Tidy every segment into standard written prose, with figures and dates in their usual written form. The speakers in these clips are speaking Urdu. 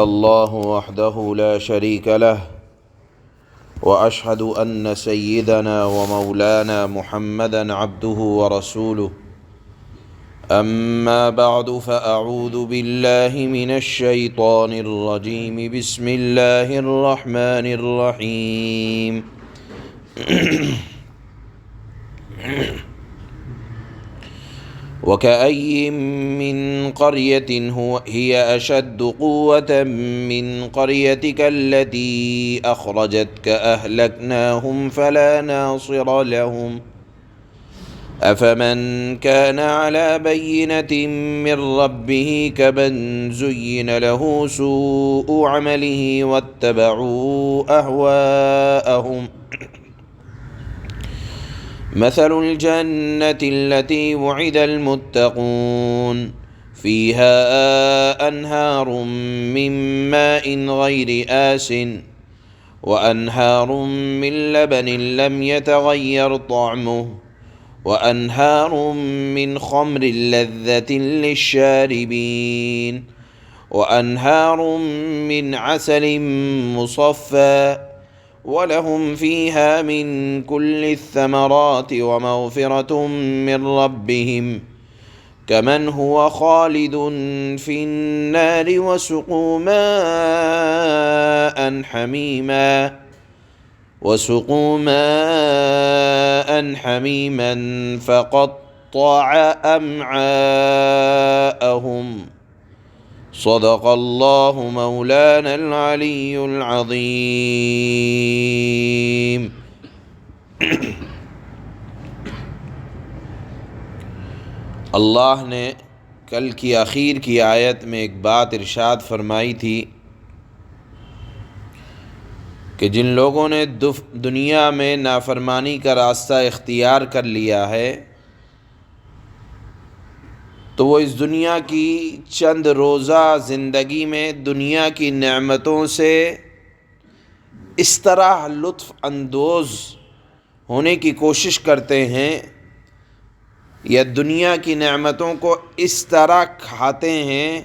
الله وحده لا شريك له وأشهد أن سيدنا ومولانا محمدا عبده ورسوله أما بعد فأعوذ بالله من الشيطان الرجيم بسم الله الرحمن الرحيم وكأي من قرية هي أشد قوة من قريتك التي أخرجتك أهلكناهم فلا ناصر لهم أفمن كان على بينة من ربه كمن زين له سوء عمله واتبعوا أهواءهم مثل الجنة التي وعد المتقون فيها أنهار من ماء غير آسٍ وأنهار من لبن لم يتغير طعمه وأنهار من خمر لذة للشاربين وأنهار من عسل مصفى ولهم فيها من كل الثمرات ومغفرة من ربهم كمن هو خالد في النار وسقوا ماء حميما فقطع أمعاءهم صدق الله مولانا العلی العظیم۔ اللہ نے کل کی آخر کی آیت میں ایک بات ارشاد فرمائی تھی کہ جن لوگوں نے دنیا میں نافرمانی کا راستہ اختیار کر لیا ہے تو وہ اس دنیا کی چند روزہ زندگی میں دنیا کی نعمتوں سے اس طرح لطف اندوز ہونے کی کوشش کرتے ہیں یا دنیا کی نعمتوں کو اس طرح کھاتے ہیں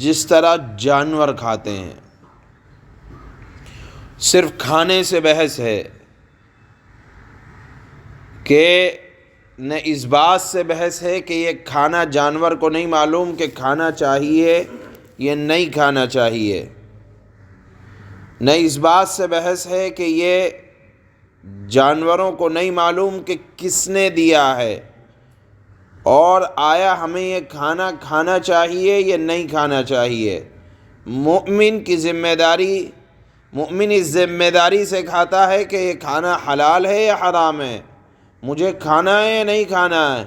جس طرح جانور کھاتے ہیں۔ صرف کھانے سے بحث ہے کہ نہ اس بات سے بحث ہے کہ یہ کھانا جانور کو نہیں معلوم کہ کھانا چاہیے یا نہیں کھانا چاہیے، نہ اس بات سے بحث ہے کہ یہ جانوروں کو نہیں معلوم کہ کس نے دیا ہے اور آیا ہمیں یہ کھانا کھانا چاہیے یا نہیں کھانا چاہیے۔ مومن اس ذمہ داری سے کھاتا ہے کہ یہ کھانا حلال ہے یا حرام ہے، مجھے کھانا ہے یا نہیں کھانا ہے۔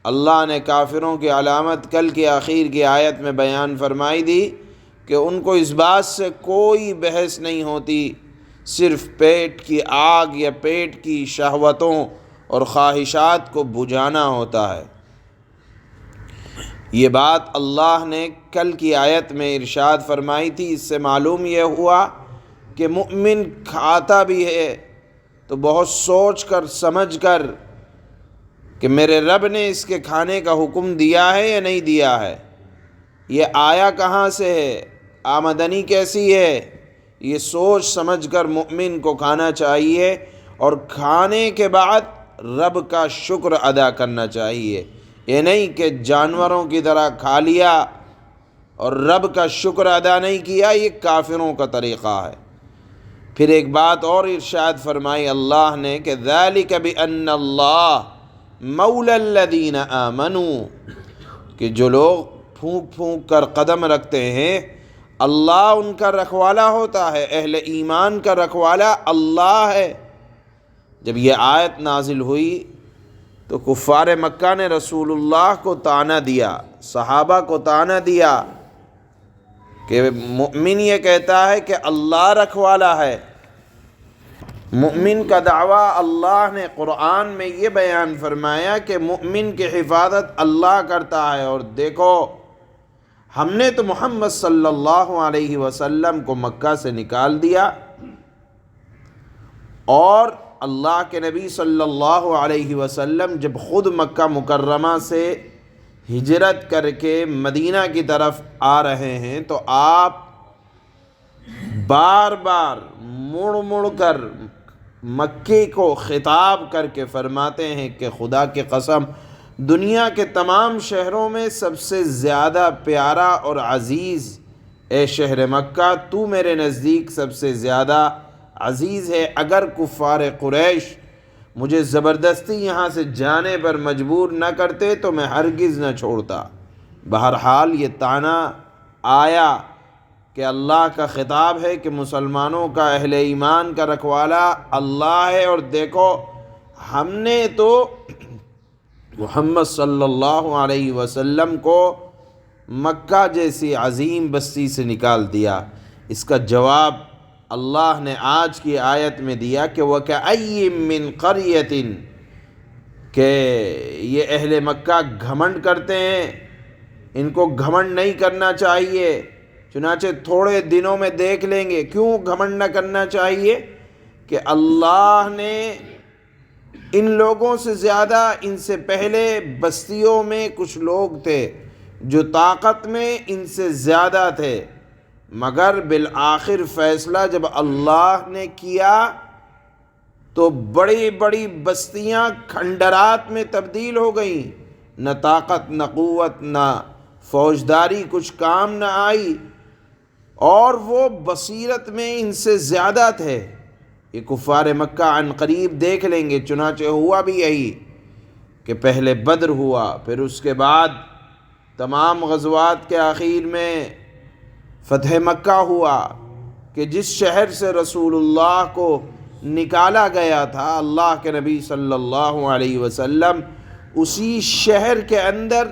اللہ نے کافروں کی علامت کل کی آخر کی آیت میں بیان فرمائی دی کہ ان کو اس بات سے کوئی بحث نہیں ہوتی، صرف پیٹ کی آگ یا پیٹ کی شہوتوں اور خواہشات کو بجھانا ہوتا ہے۔ یہ بات اللہ نے کل کی آیت میں ارشاد فرمائی تھی۔ اس سے معلوم یہ ہوا کہ مومن کھاتا بھی ہے تو بہت سوچ کر سمجھ کر کہ میرے رب نے اس کے کھانے کا حکم دیا ہے یا نہیں دیا ہے، یہ آیا کہاں سے ہے، آمدنی کیسی ہے، یہ سوچ سمجھ کر مومن کو کھانا چاہیے اور کھانے کے بعد رب کا شکر ادا کرنا چاہیے۔ یہ نہیں کہ جانوروں کی طرح کھا لیا اور رب کا شکر ادا نہیں کیا، یہ کافروں کا طریقہ ہے۔ پھر ایک بات اور ارشاد فرمائی اللہ نے کہ ذَلِكَ بِأَنَّ اللَّهَ مَوْلَى الَّذِينَ آمَنُوا، کہ جو لوگ پھونک پھونک کر قدم رکھتے ہیں اللہ ان کا رکھوالا ہوتا ہے، اہل ایمان کا رکھوالا اللہ ہے۔ جب یہ آیت نازل ہوئی تو کفار مکہ نے رسول اللہ کو طعنہ دیا، صحابہ کو طعنہ دیا کہ مومن یہ کہتا ہے کہ اللہ رکھوالا ہے۔ مومن کا دعویٰ اللہ نے قرآن میں یہ بیان فرمایا کہ مومن کی حفاظت اللہ کرتا ہے، اور دیکھو ہم نے تو محمد صلی اللہ علیہ وسلم کو مکہ سے نکال دیا اور اللہ کے نبی صلی اللہ علیہ وسلم جب خود مکہ مکرمہ سے ہجرت کر کے مدینہ کی طرف آ رہے ہیں تو آپ بار بار مڑ مڑ کر مکے کو خطاب کر کے فرماتے ہیں کہ خدا کی قسم دنیا کے تمام شہروں میں سب سے زیادہ پیارا اور عزیز اے شہر مکہ تو میرے نزدیک سب سے زیادہ عزیز ہے۔ اگر کفار قریش مجھے زبردستی یہاں سے جانے پر مجبور نہ کرتے تو میں ہرگز نہ چھوڑتا۔ بہرحال یہ طعنہ آیا کہ اللہ کا خطاب ہے کہ مسلمانوں کا، اہل ایمان کا رکھوالا اللہ ہے، اور دیکھو ہم نے تو محمد صلی اللہ علیہ وسلم کو مکہ جیسی عظیم بستی سے نکال دیا۔ اس کا جواب اللہ نے آج کی آیت میں دیا کہ وَكَأَيٍّ مِّن قَرْيَةٍ، کہ یہ اہل مکہ گھمنڈ کرتے ہیں، ان کو گھمنڈ نہیں کرنا چاہیے، چنانچہ تھوڑے دنوں میں دیکھ لیں گے۔ کیوں گھمنڈ نہ کرنا چاہیے؟ کہ اللہ نے ان لوگوں سے زیادہ، ان سے پہلے بستیوں میں کچھ لوگ تھے جو طاقت میں ان سے زیادہ تھے، مگر بالآخر فیصلہ جب اللہ نے کیا تو بڑی بڑی بستیاں کھنڈرات میں تبدیل ہو گئیں، نہ طاقت نہ قوت نہ فوجداری کچھ کام نہ آئی، اور وہ بصیرت میں ان سے زیادہ تھے۔ یہ کفار مکہ عن قریب دیکھ لیں گے۔ چنانچہ ہوا بھی یہی کہ پہلے بدر ہوا، پھر اس کے بعد تمام غزوات کے آخر میں فتح مکہ ہوا، کہ جس شہر سے رسول اللہ کو نکالا گیا تھا اللہ کے نبی صلی اللہ علیہ وسلم، اسی شہر کے اندر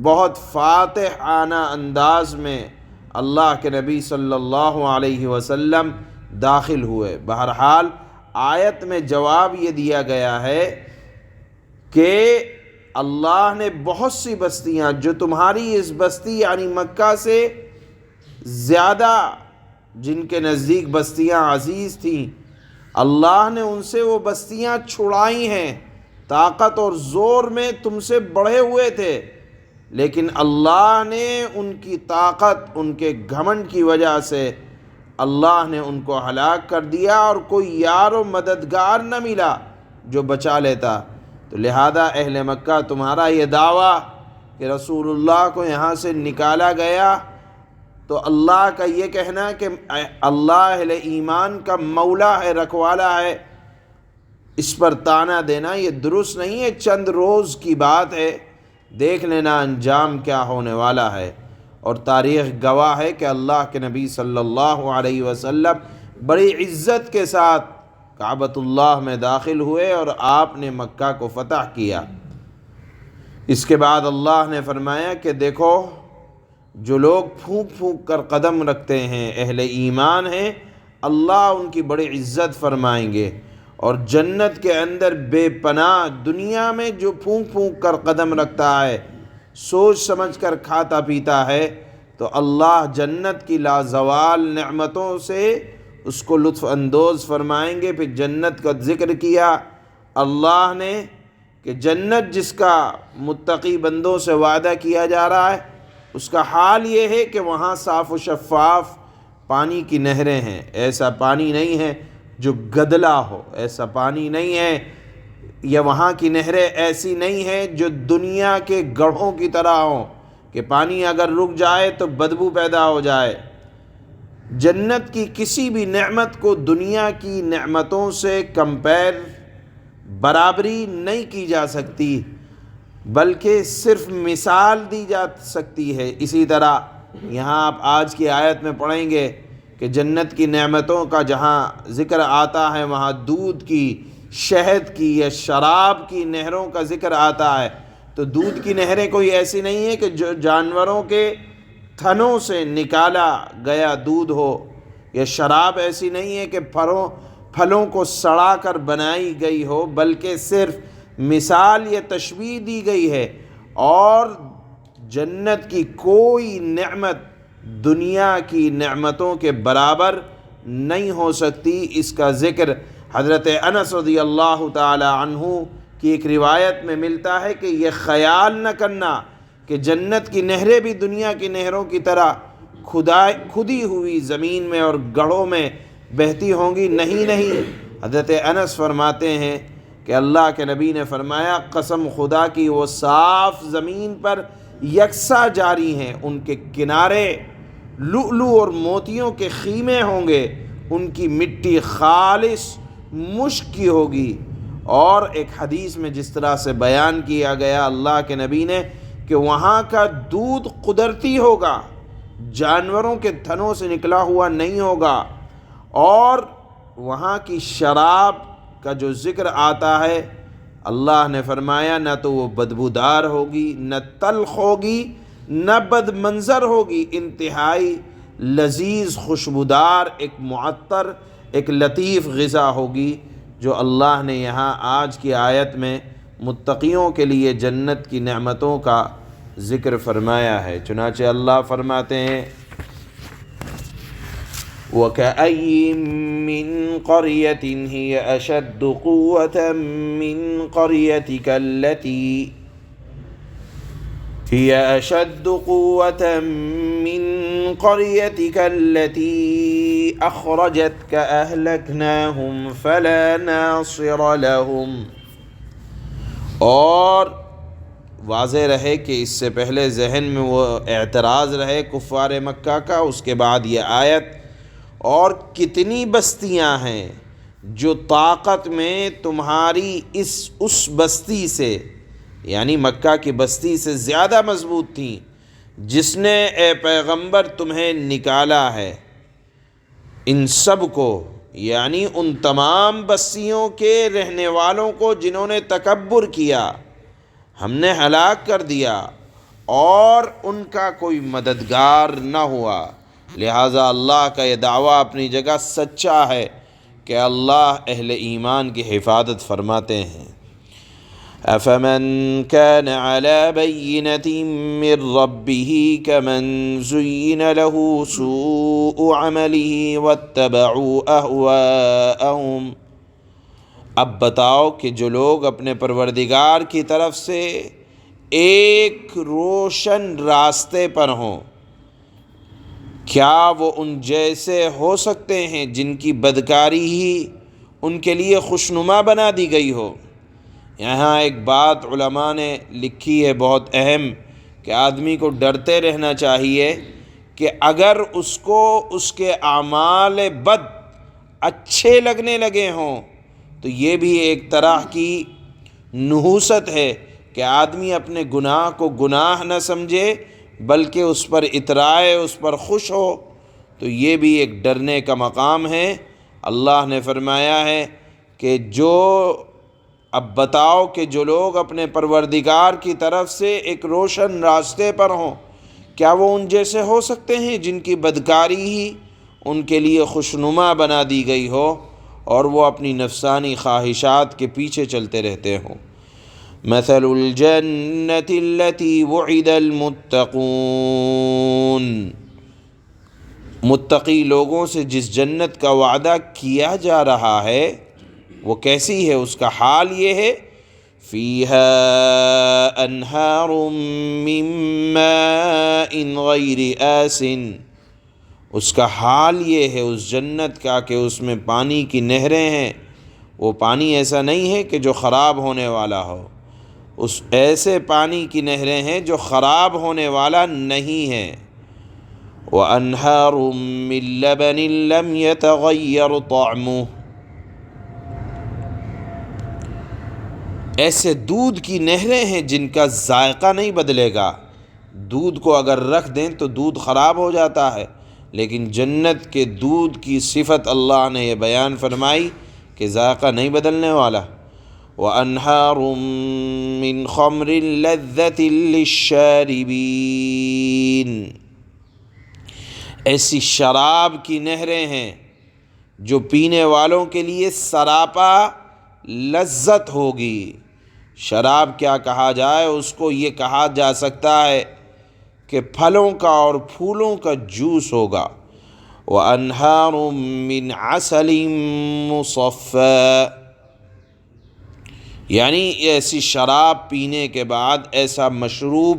بہت فاتحانہ انداز میں اللہ کے نبی صلی اللہ علیہ وسلم داخل ہوئے۔ بہرحال آیت میں جواب یہ دیا گیا ہے کہ اللہ نے بہت سی بستیاں جو تمہاری اس بستی یعنی مکہ سے زیادہ، جن کے نزدیک بستیاں عزیز تھیں، اللہ نے ان سے وہ بستیاں چھڑائی ہیں۔ طاقت اور زور میں تم سے بڑھے ہوئے تھے، لیکن اللہ نے ان کی طاقت، ان کے گھمنڈ کی وجہ سے اللہ نے ان کو ہلاک کر دیا، اور کوئی یار و مددگار نہ ملا جو بچا لیتا۔ تو لہذا اہل مکہ تمہارا یہ دعویٰ کہ رسول اللہ کو یہاں سے نکالا گیا، تو اللہ کا یہ کہنا کہ اللہ اہل ایمان کا مولا ہے، رکھوالا ہے، اس پر طعنہ دینا یہ درست نہیں ہے۔ چند روز کی بات ہے، دیکھ لینا انجام کیا ہونے والا ہے۔ اور تاریخ گواہ ہے کہ اللہ کے نبی صلی اللہ علیہ وسلم بڑی عزت کے ساتھ کعبۃ اللہ میں داخل ہوئے اور آپ نے مکہ کو فتح کیا۔ اس کے بعد اللہ نے فرمایا کہ دیکھو جو لوگ پھونک پھونک کر قدم رکھتے ہیں، اہل ایمان ہیں، اللہ ان کی بڑی عزت فرمائیں گے، اور جنت کے اندر بے پناہ، دنیا میں جو پھونک پھونک کر قدم رکھتا ہے، سوچ سمجھ کر کھاتا پیتا ہے، تو اللہ جنت کی لازوال نعمتوں سے اس کو لطف اندوز فرمائیں گے۔ پھر جنت کا ذکر کیا اللہ نے کہ جنت جس کا متقی بندوں سے وعدہ کیا جا رہا ہے، اس کا حال یہ ہے کہ وہاں صاف و شفاف پانی کی نہریں ہیں۔ ایسا پانی نہیں ہے جو گدلا ہو، ایسا پانی نہیں ہے، یا وہاں کی نہریں ایسی نہیں ہیں جو دنیا کے گڑھوں کی طرح ہوں کہ پانی اگر رک جائے تو بدبو پیدا ہو جائے۔ جنت کی کسی بھی نعمت کو دنیا کی نعمتوں سے کمپیر، برابری نہیں کی جا سکتی، بلکہ صرف مثال دی جا سکتی ہے۔ اسی طرح یہاں آپ آج کی آیت میں پڑھیں گے کہ جنت کی نعمتوں کا جہاں ذکر آتا ہے وہاں دودھ کی، شہد کی یا شراب کی نہروں کا ذکر آتا ہے، تو دودھ کی نہریں کوئی ایسی نہیں ہے کہ جو جانوروں کے تھنوں سے نکالا گیا دودھ ہو، یا شراب ایسی نہیں ہے کہ پھلوں کو سڑا کر بنائی گئی ہو، بلکہ صرف مثال یا تشبیہ دی گئی ہے۔ اور جنت کی کوئی نعمت دنیا کی نعمتوں کے برابر نہیں ہو سکتی۔ اس کا ذکر حضرت انس رضی اللہ تعالی عنہ کی ایک روایت میں ملتا ہے کہ یہ خیال نہ کرنا کہ جنت کی نہریں بھی دنیا کی نہروں کی طرح کھدی ہوئی زمین میں اور گڑھوں میں بہتی ہوں گی، نہیں۔ حضرت انس فرماتے ہیں کہ اللہ کے نبی نے فرمایا قسم خدا کی وہ صاف زمین پر یکساں جاری ہیں، ان کے کنارے لؤلؤ اور موتیوں کے خیمے ہوں گے، ان کی مٹی خالص مشک کی ہوگی۔ اور ایک حدیث میں جس طرح سے بیان کیا گیا اللہ کے نبی نے کہ وہاں کا دودھ قدرتی ہوگا، جانوروں کے تھنوں سے نکلا ہوا نہیں ہوگا، اور وہاں کی شراب کا جو ذکر آتا ہے اللہ نے فرمایا نہ تو وہ بدبودار ہوگی، نہ تلخ ہوگی، نہ بد منظر ہوگی، انتہائی لذیذ خوشبودار ایک معطر ایک لطیف غذا ہوگی، جو اللہ نے یہاں آج کی آیت میں متقیوں کے لیے جنت کی نعمتوں کا ذکر فرمایا ہے۔ چنانچہ اللہ فرماتے ہیں وَكَأَيٍّ مِّن قَرْيَةٍ هِيَ أَشَدُّ قُوَّةً مِّن قَرْيَتِكَ الَّتِي أَخْرَجَتْكَ أَهْلَكْنَاهُمْ فَلَا نَاصِرَ لَهُمْ۔ اور واضح رہے کہ اس سے پہلے ذہن میں وہ اعتراض رہے کفار مکہ کا، اس کے بعد یہ آیت، اور کتنی بستیاں ہیں جو طاقت میں تمہاری اس بستی سے، یعنی مکہ کی بستی سے زیادہ مضبوط تھیں، جس نے اے پیغمبر تمہیں نکالا ہے۔ ان سب کو، یعنی ان تمام بستیوں کے رہنے والوں کو جنہوں نے تکبر کیا، ہم نے ہلاک کر دیا، اور ان کا کوئی مددگار نہ ہوا۔ لہٰذا اللہ کا یہ دعویٰ اپنی جگہ سچا ہے کہ اللہ اہل ایمان کی حفاظت فرماتے ہیں۔ أَفَمَنْ كَانَ عَلَى بَيِّنَةٍ مِّن رَّبِّهِ كَمَنْ زُيِّنَ لَهُ سُوءُ عَمَلِهِ وَاتَّبَعُوا أَهْوَاءَهُمْ۔ اب بتاؤ کہ جو لوگ اپنے پروردگار کی طرف سے ایک روشن راستے پر ہوں، کیا وہ ان جیسے ہو سکتے ہیں جن کی بدکاری ہی ان کے لیے خوشنما بنا دی گئی ہو؟ یہاں ایک بات علماء نے لکھی ہے بہت اہم، کہ آدمی کو ڈرتے رہنا چاہیے کہ اگر اس کو اس کے اعمال بد اچھے لگنے لگے ہوں تو یہ بھی ایک طرح کی نحوست ہے کہ آدمی اپنے گناہ کو گناہ نہ سمجھے بلکہ اس پر اترائے، اس پر خوش ہو، تو یہ بھی ایک ڈرنے کا مقام ہے۔ اللہ نے فرمایا ہے کہ اب بتاؤ کہ جو لوگ اپنے پروردگار کی طرف سے ایک روشن راستے پر ہوں، کیا وہ ان جیسے ہو سکتے ہیں جن کی بدکاری ہی ان کے لیے خوشنما بنا دی گئی ہو اور وہ اپنی نفسانی خواہشات کے پیچھے چلتے رہتے ہوں۔ مثل الجنة التي وعد المتقون، متقی لوگوں سے جس جنت کا وعدہ کیا جا رہا ہے وہ کیسی ہے، اس کا حال یہ ہے فیہا انہار من ماء غیر آسن، اس کا حال یہ ہے اس جنت کا کہ اس میں پانی کی نہریں ہیں، وہ پانی ایسا نہیں ہے کہ جو خراب ہونے والا ہو، اس ایسے پانی کی نہریں ہیں جو خراب ہونے والا نہیں ہے۔ وَأَنْهَارٌ مِّن لَّبَنٍ لَّمْ يَتَغَيَّرْ طَعْمُهُ، ایسے دودھ کی نہریں ہیں جن کا ذائقہ نہیں بدلے گا۔ دودھ کو اگر رکھ دیں تو دودھ خراب ہو جاتا ہے، لیکن جنت کے دودھ کی صفت اللہ نے یہ بیان فرمائی کہ ذائقہ نہیں بدلنے والا۔ وَأَنْهَارٌ مِّنْ خَمْرٍ لَذَّةٍ لِّلشَّارِبِينَ، ایسی شراب کی نہریں ہیں جو پینے والوں کے لیے سراپا لذت ہوگی۔ شراب کیا کہا جائے، اس کو یہ کہا جا سکتا ہے کہ پھلوں کا اور پھولوں کا جوس ہوگا۔ وَأَنْهَارٌ مِّنْ عَسَلٍ مُّصَفًّى، یعنی ایسی شراب پینے کے بعد، ایسا مشروب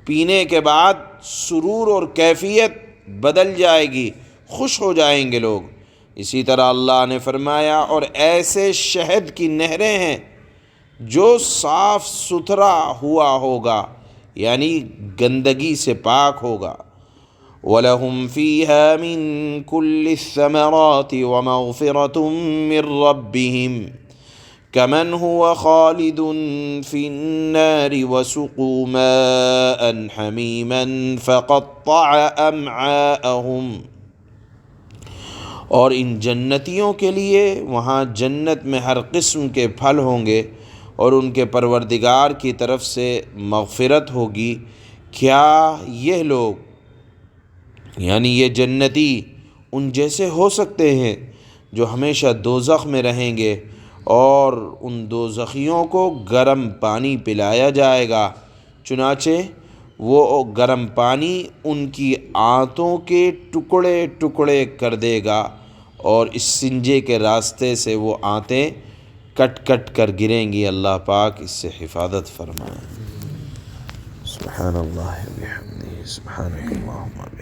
پینے کے بعد سرور اور کیفیت بدل جائے گی، خوش ہو جائیں گے لوگ۔ اسی طرح اللہ نے فرمایا اور ایسے شہد کی نہریں ہیں جو صاف ستھرا ہوا ہوگا، یعنی گندگی سے پاک ہوگا۔ وَلَهُمْ فِيهَا مِن كُلِّ الثَّمَرَاتِ وَمَغْفِرَةٌ مِّن رَّبِّهِمْ كَمَنْ هُوَ خَالِدٌ فِي النَّارِ وَسُقُوا مَاءً حَمِيمًا فَقَطَّعَ أَمْعَاءَهُمْ۔ اور ان جنتیوں کے لیے وہاں جنت میں ہر قسم کے پھل ہوں گے اور ان کے پروردگار کی طرف سے مغفرت ہوگی۔ کیا یہ لوگ یعنی یہ جنتی ان جیسے ہو سکتے ہیں جو ہمیشہ دوزخ میں رہیں گے اور ان دوزخیوں کو گرم پانی پلایا جائے گا، چنانچہ وہ گرم پانی ان کی آنتوں کے ٹکڑے ٹکڑے کر دے گا اور اس سنجے کے راستے سے وہ آنتیں کٹ کٹ کر گریں گی۔ اللہ پاک اس سے حفاظت فرمائے۔ سبحان اللہ و بحمدہ، سبحانک اللہم و بحمدک۔